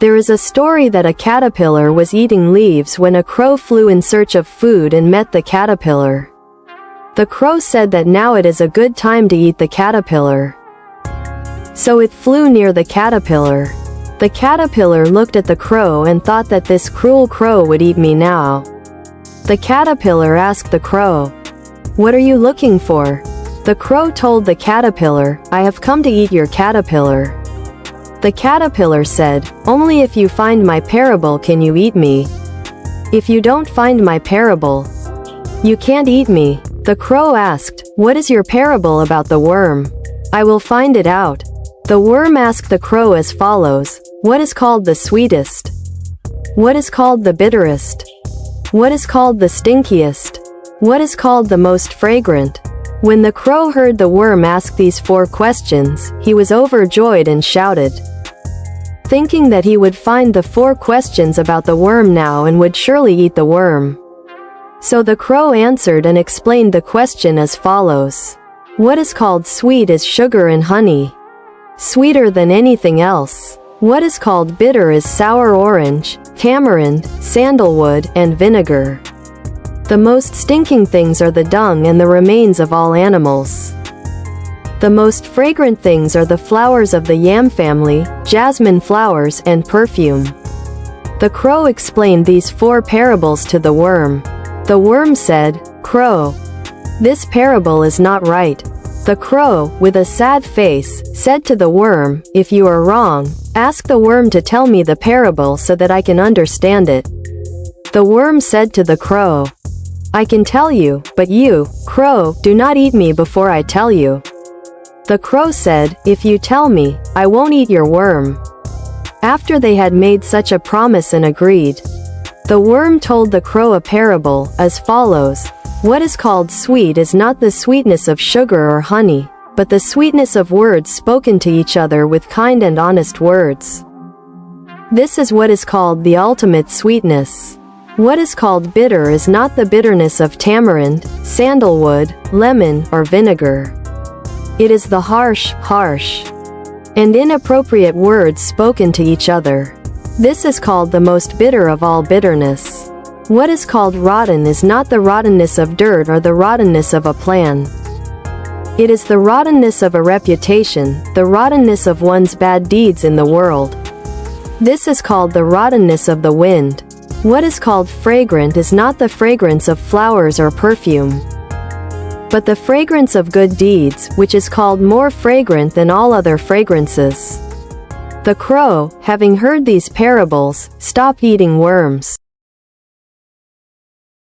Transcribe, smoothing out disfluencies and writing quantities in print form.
There is a story that a caterpillar was eating leaves when a crow flew in search of food and met the caterpillar. The crow said that now it is a good time to eat the caterpillar. So it flew near the caterpillar. The caterpillar looked at the crow and thought that this cruel crow would eat me now. The caterpillar asked the crow, "What are you looking for?" The crow told the caterpillar, "I have come to eat your caterpillar." The caterpillar said, "Only if you find my parable can you eat me. If you don't find my parable, you can't eat me." The crow asked, "What is your parable about the worm?" "I will find it out." The worm asked the crow as follows, "What is called the sweetest? What is called the bitterest? What is called the stinkiest? What is called the most fragrant?" When the crow heard the worm ask these 4 questions, he was overjoyed and shouted, thinking that he would find the 4 questions about the worm now and would surely eat the worm. So the crow answered and explained the question as follows. What is called sweet is sugar and honey, sweeter than anything else. What is called bitter is sour orange, tamarind, sandalwood, and vinegar. The most stinking things are the dung and the remains of all animals. The most fragrant things are the flowers of the yam family, jasmine flowers, and perfume. The crow explained these 4 parables to the worm. The worm said, "Crow, this parable is not right." The crow, with a sad face, said to the worm, "If you are wrong, ask the worm to tell me the parable so that I can understand it." The worm said to the crow, "I can tell you, but you, crow, do not eat me before I tell you." The crow said, "If you tell me, I won't eat your worm." After they had made such a promise and agreed, the worm told the crow a parable, as follows. What is called sweet is not the sweetness of sugar or honey, but the sweetness of words spoken to each other with kind and honest words. This is what is called the ultimate sweetness. What is called bitter is not the bitterness of tamarind, sandalwood, lemon, or vinegar. It is the harsh, and inappropriate words spoken to each other. This is called the most bitter of all bitterness. What is called rotten is not the rottenness of dirt or the rottenness of a plan. It is the rottenness of a reputation, the rottenness of one's bad deeds in the world. This is called the rottenness of the wind. What is called fragrant is not the fragrance of flowers or perfume, but the fragrance of good deeds, which is called more fragrant than all other fragrances. The crow, having heard these parables, stopped eating worms.